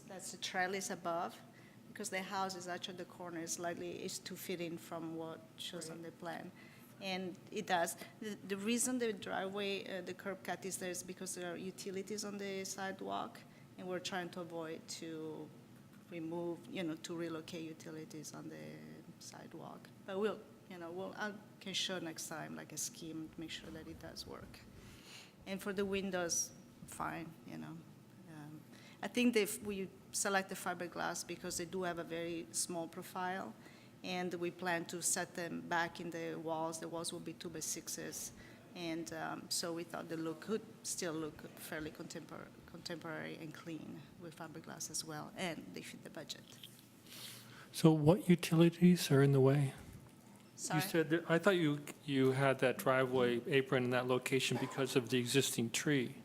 that's the trellis above, because the house is actually the corner is to fit in from what shows on the plan. And it does. The reason the driveway, the curb cut is there is because there are utilities on the sidewalk, and we're trying to avoid to remove, to relocate utilities on the sidewalk. But I can show next time, like a scheme, to make sure that it does work. And for the windows, fine, I think we select the fiberglass because they do have a very small profile, and we plan to set them back in the walls. The walls will be 2x6s, and so we thought the look could still look fairly contemporary and clean with fiberglass as well, and they fit the budget. So what utilities are in the way? Sorry? You said, I thought you had that driveway apron in that location because of the existing tree.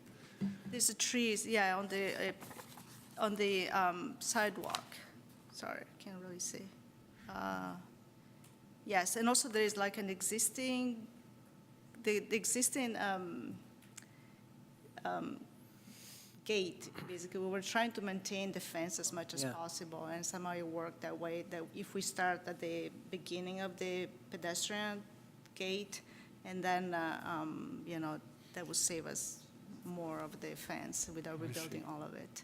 There's a trees, yeah, on the sidewalk. Sorry, I can't really see. Yes, and also there is like an existing, the existing gate, basically. We were trying to maintain the fence as much as possible, and somehow it worked that way, that if we start at the beginning of the pedestrian gate, and then, that would save us more of the fence without rebuilding all of it.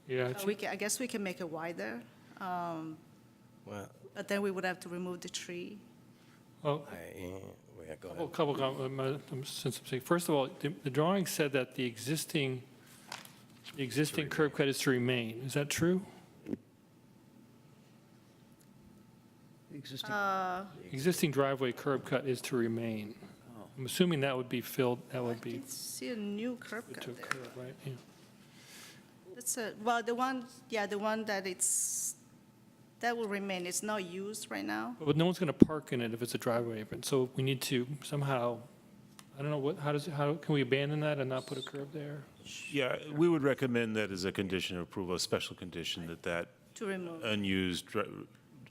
Yeah, I guess we can make it wider, Well, but then we would have to remove the tree. well, go a ahead. couple, since I'm saying, first of all, the drawing said that the existing curb cut is to remain. Is that true? Existing, Existing driveway curb cut is to remain. I'm assuming that would be filled, that would I be can see a new curb to cut a there. curb, right? Yeah. That's well, the one, yeah, the one that will remain. It's not used right now. But no one's going to park in it if it's a driveway apron, so we need to somehow, I don't know, how can we abandon that and not put a curb there? Yeah, we would recommend that as a condition of approval, a special condition that To remove. unused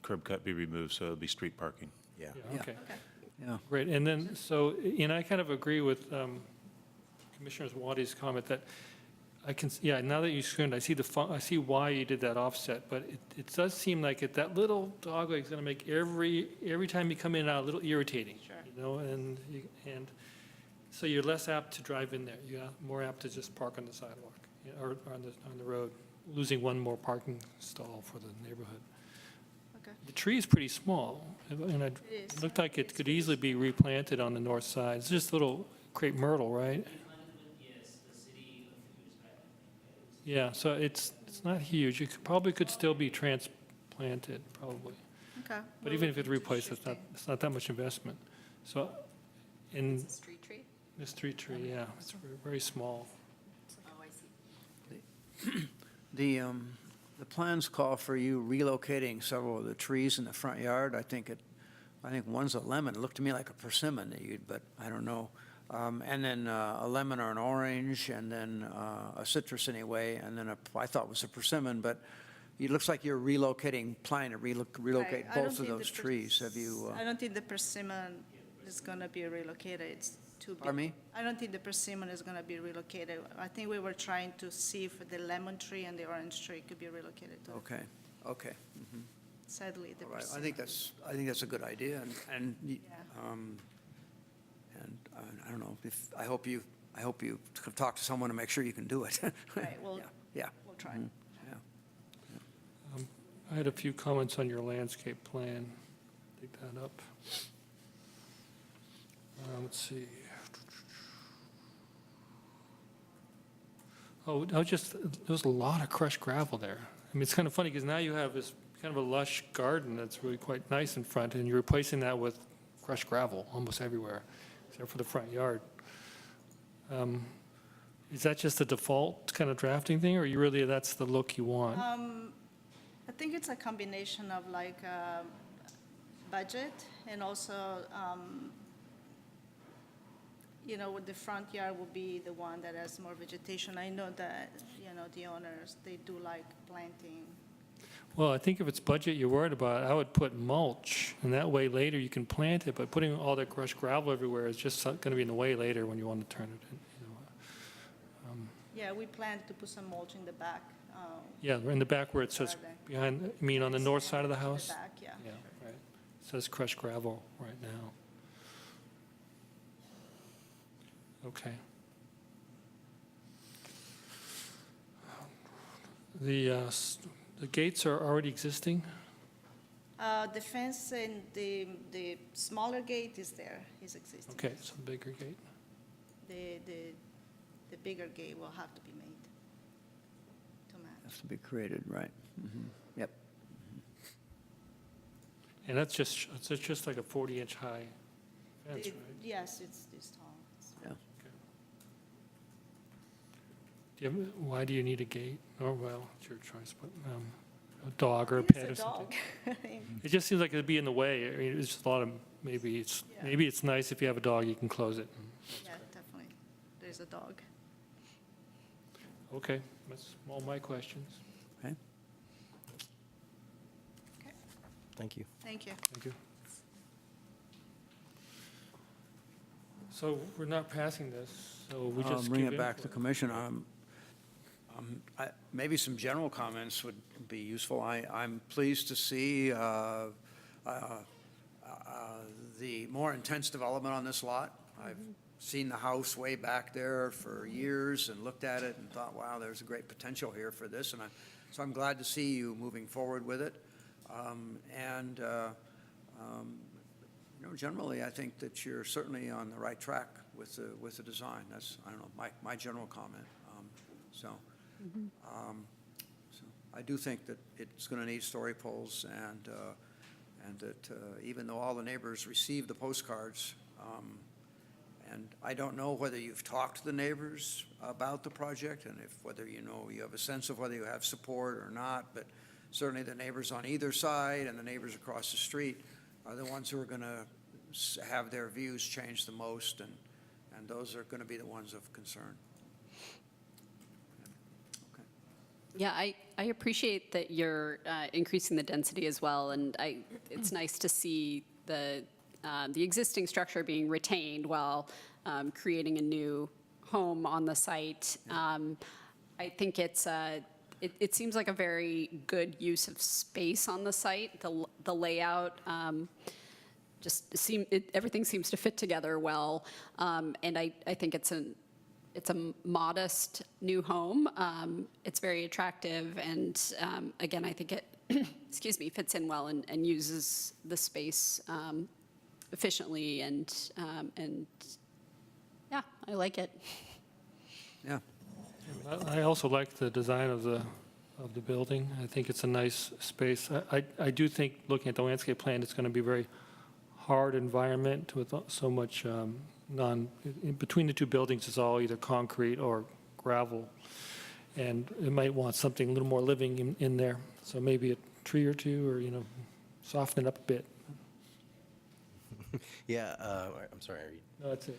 curb cut be removed, so it'll be street parking. Yeah. Yeah, okay. Yeah. Great, and then, so, and I kind of agree with Commissioner Wadi's comment that I can, yeah, now that you screened, I see why you did that offset, but it does seem like that little dogleg is going to make every time you come in and out a little irritating. Sure. You know, and so you're less apt to drive in there. You're more apt to just park on the sidewalk, you know, or on the road, losing one more parking stall for the neighborhood. Okay. The tree is pretty small, and it is. looked like it could easily be replanted on the north side. It's just a little crepe myrtle, right? Yeah, so it's not huge. It probably could still be transplanted, probably. Okay. But even if it's replaced, it's not that much investment. So, in It's a street tree? this street tree, yeah, it's very small. Oh, I see. The plans call for you relocating several of the trees in the front yard. I think one's a lemon. It looked to me like a persimmon, but I don't know. And then a lemon or an orange, and then a citrus anyway, and then I thought it was a persimmon, but it looks like you're planning to relocate Right. I don't both of think those the trees. Have you, I don't think the persimmon is going to be relocated. It's too big. Pardon me? I don't think the persimmon is going to be relocated. I think we were trying to see if the lemon tree and the orange tree could be relocated too. okay, okay. Mhm. Sadly, the All right. persimmon. I think that's a good idea, and Yeah. I don't know, I hope you could talk to someone to make sure you can do it. Right, well, Yeah, we'll try. yeah. I had a few comments on your landscape plan. Dig that up. Let's see. Oh, there's a lot of crushed gravel there. I mean, it's kind of funny because now you have this kind of a lush garden that's really quite nice in front, and you're replacing that with crushed gravel almost everywhere, except for the front yard. Is that just a default kind of drafting thing, or that's the look you want? I think it's a combination of like budget and also, with the front yard will be the one that has more vegetation. I know that, the owners, they do like planting. Well, I think if it's budget you're worried about, I would put mulch, and that way later you can plant it, but putting all that crushed gravel everywhere is just going to be in the way later when you want to turn it in. Yeah, we plan to put some mulch in the back. Yeah, in the back where it says behind, I mean, on the north side of the in house? back, yeah. Yeah, right. It says crushed gravel right now. Okay. The gates are already existing? The fence and the smaller gate is there, is existing. Okay, so the bigger gate. The bigger gate will have to be made to match. Has to be created, right. Mhm. Yep. And that's just like a 40-inch high fence, right? Yes, it's this tall. Yeah. Why do you need a gate? Oh, well, it's your choice, but a dog or a It's pet a or something. dog. It just seems like it'd be in the way. I mean, it's just a lot of, maybe it's nice if you have a dog, you can close it. Yeah, definitely. There's a dog. Okay, that's all my questions. Okay. Okay, Thank you. thank you. Thank you. So we're not passing this, so we just Bring give it back to input. commission. Maybe some general comments would be useful. I'm pleased to see the more intense development on this lot. I've seen the house way back there for years and looked at it and thought, wow, there's a great potential here for this. So I'm glad to see you moving forward with it. Generally, I think that you're certainly on the right track with the design. That's, I don't know, my general comment. So I do think that it's going to need story poles, and that even though all the neighbors received the postcards, And I don't know whether you've talked to the neighbors about the project and whether you have a sense of whether you have support or not, but certainly the neighbors on either side and the neighbors across the street are the ones who are going to have their views change the most, and those are going to be the ones of concern. Okay. Yeah, I appreciate that you're increasing the density as well, and it's nice to see the existing structure being retained while creating a new home on the site. I think it seems like a very good use of space on the site. The layout everything seems to fit together well, and I think it's a modest new home. It's very attractive, and again, I think it fits in well and uses the space efficiently, and yeah, I like it. Yeah. I also like the design of the building. I think it's a nice space. I do think, looking at the landscape plan, it's going to be a very hard environment with so much between the two buildings, it's all either concrete or gravel. And it might want something a little more living in there. So maybe a tree or two, or, soften it up a bit. Yeah, I'm sorry. No, that's it.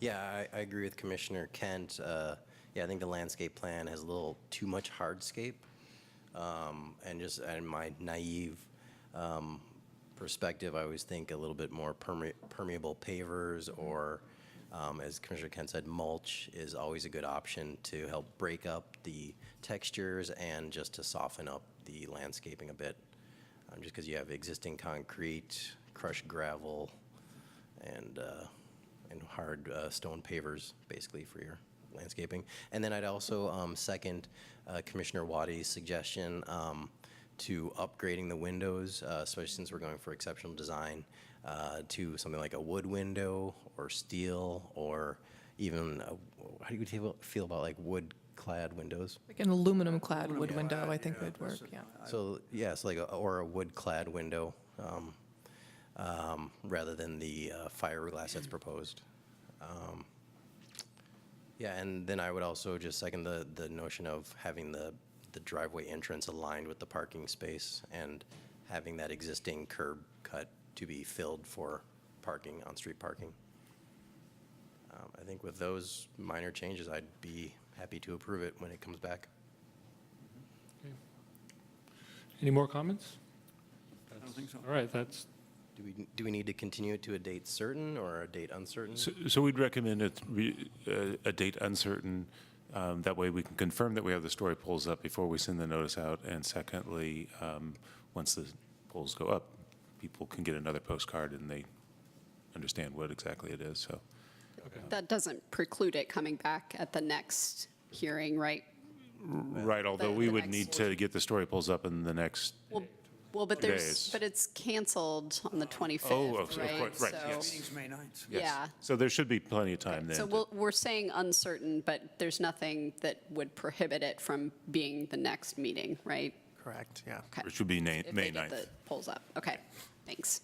Yeah, I agree with Commissioner Kent. Yeah, I think the landscape plan has a little too much hardscape. And just in my naive perspective, I always think a little bit more permeable pavers, or, as Commissioner Kent said, mulch is always a good option to help break up the textures and just to soften up the landscaping a bit. Just because you have existing concrete, crushed gravel, and hard stone pavers, basically, for your landscaping. And then I'd also second Commissioner Waddy's suggestion to upgrading the windows, especially since we're going for exceptional design, to something like a wood window or steel, or even, how do you feel about like wood-clad windows? Like an aluminum-clad wood window, I think would work, yeah. So, yeah, so or a wood-clad window, rather than the fiberglass that's proposed. Yeah, and then I would also just second the notion of having the driveway entrance aligned with the parking space and having that existing curb cut to be filled for parking, on-street parking. I think with those minor changes, I'd be happy to approve it when it comes back. Any more comments? I don't think so. All right, that's, Do we need to continue it to a date certain or a date uncertain? So we'd recommend a date uncertain. That way we can confirm that we have the story poles up before we send the notice out. And secondly, once the poles go up, people can get another postcard and they understand what exactly it is, so. That doesn't preclude it coming back at the next hearing, right? Right, although we the would next- need to get the story poles up in the next, Well, but days. but it's canceled on the 25th, Oh, of right? course, right, So- yes. Meeting's May 9th. yes. Yeah. So there should be plenty of time then. So we're saying uncertain, but there's nothing that would prohibit it from being the next meeting, right? Correct, yeah. Okay. It should be May If they get 9th. the polls up. Okay, thanks.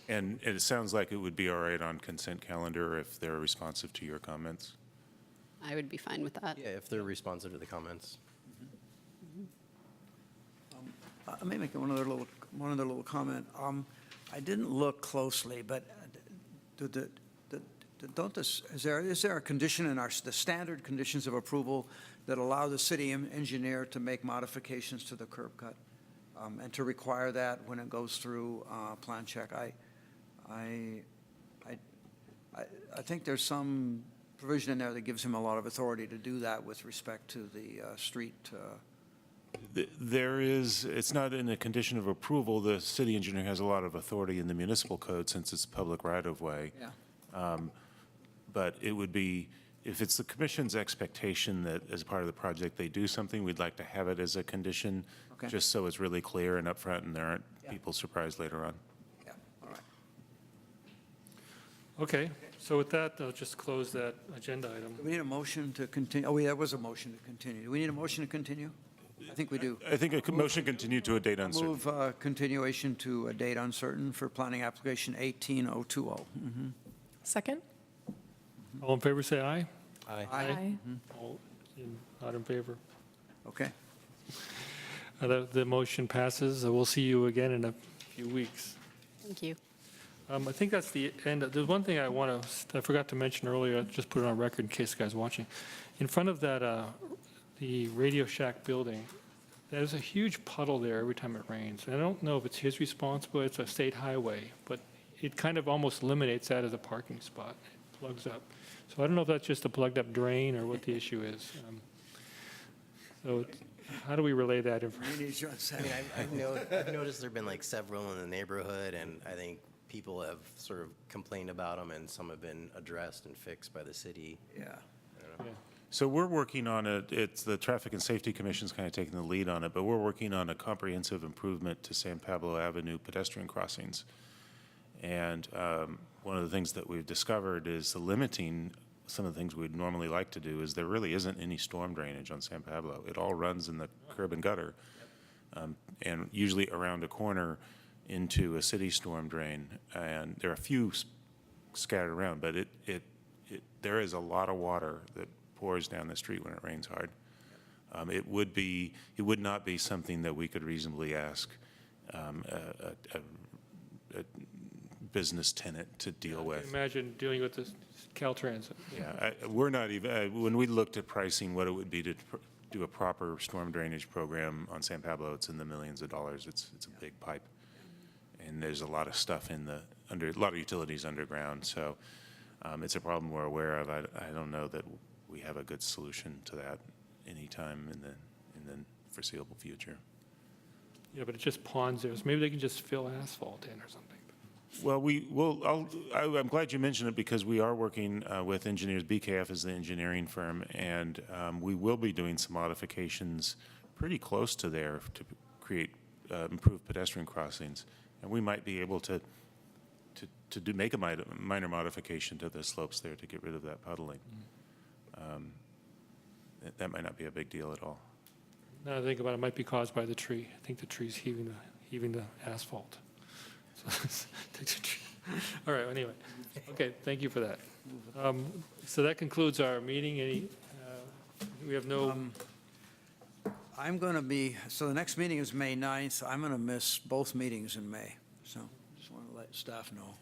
And it sounds like it would be all right on consent calendar if they're responsive to your comments. I would be fine with that. Yeah, if they're responsive to the comments. Let me make one other little comment. I didn't look closely, but is there a condition in the standard conditions of approval that allow the city engineer to make modifications to the curb cut, and to require that when it goes through plan check? I think there's some provision in there that gives him a lot of authority to do that with respect to the street. There is, it's not in a condition of approval. The city engineer has a lot of authority in the municipal code since it's public right-of-way. Yeah. But it would be, if it's the commission's expectation that as part of the project they do something, we'd like to have it as a condition, Okay. just so it's really clear and upfront and there aren't Yeah. people surprised later on. Yeah, all right. okay. So with that, I'll just close that agenda item. Do we need a motion to continue? Oh, there was a motion to continue. Do we need a motion to continue? I think we do. I think a motion continue to a date uncertain. Move continuation to a date uncertain for planning application 18020. Second? All in favor, say aye. Aye. All not in favor. Okay. The motion passes. We'll see you again in a few weeks. Thank you. I think that's the end. There's one thing I forgot to mention earlier, just put it on record in case the guy's watching. In front of that, the Radio Shack building, there's a huge puddle there every time it rains. I don't know if it's his responsibility, it's a state highway, but it kind of almost eliminates that as a parking spot. It plugs up. So I don't know if that's just a plugged up drain or what the issue is. How do we relay that information? We need you on I Saturday. mean, I've noticed there've been like several in the neighborhood, and I think people have sort of complained about them, and some have been addressed and fixed by the city. Yeah. So we're working on it. It's the Traffic and Safety Commission's kind of taking the lead on it, but we're working on a comprehensive improvement to San Pablo Avenue pedestrian crossings. And one of the things that we've discovered is the limiting some of the things we'd normally like to do is there really isn't any storm drainage on San Pablo. It all runs in the curb and gutter, and usually around a corner into a city storm drain. And there are a few scattered around, but there is a lot of water that pours down the street when it rains hard. It would not be something that we could reasonably ask a business tenant to deal with. Imagine dealing with this Caltrans. Yeah, we're not even, when we looked at pricing what it would be to do a proper storm drainage program on San Pablo, it's in the millions of dollars. It's a big pipe. And there's a lot of stuff a lot of utilities underground. So it's a problem we're aware of. I don't know that we have a good solution to that anytime in the foreseeable future. Yeah, but it just ponds there. So maybe they can just fill asphalt in or something. Well, I'm glad you mentioned it because we are working with engineers. BKF is the engineering firm, and we will be doing some modifications pretty close to there to create improved pedestrian crossings. And we might be able to make a minor modification to the slopes there to get rid of that puddling. That might not be a big deal at all. Now that I think about it, it might be caused by the tree. I think the tree's heaving the asphalt. So takes a tree. All right, anyway. Okay, thank you for that. So that concludes our meeting. We have no, I'm going to be, so the next meeting is May 9th. I'm going to miss both meetings in May. So just want to let staff know.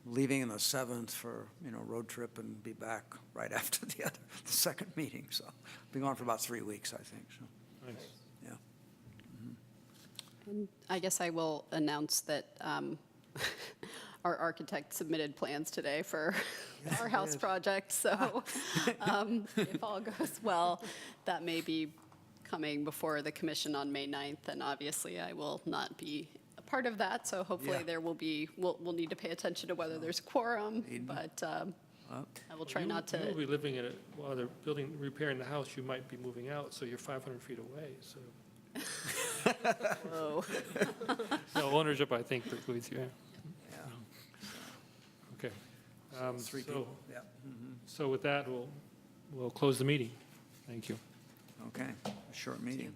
Leaving on the 7th for, road trip and be back right after the second meeting. So be gone for about 3 weeks, I think. So, nice. yeah. And I guess I will announce that our architect submitted plans today for our house project. So if all goes well, that may be coming before the commission on May 9th. And obviously, I will not be a part of that. So hopefully there will be, we'll need to pay attention to whether there's quorum. But I will try not to. You will be living in it while they're repairing the house. You might be moving out, so you're 500 feet away. So. Whoa. No, ownership, I think, precludes you. Yeah. Okay. 3 people. Yeah. So with that, we'll close the meeting. Thank you. Okay. A short meeting.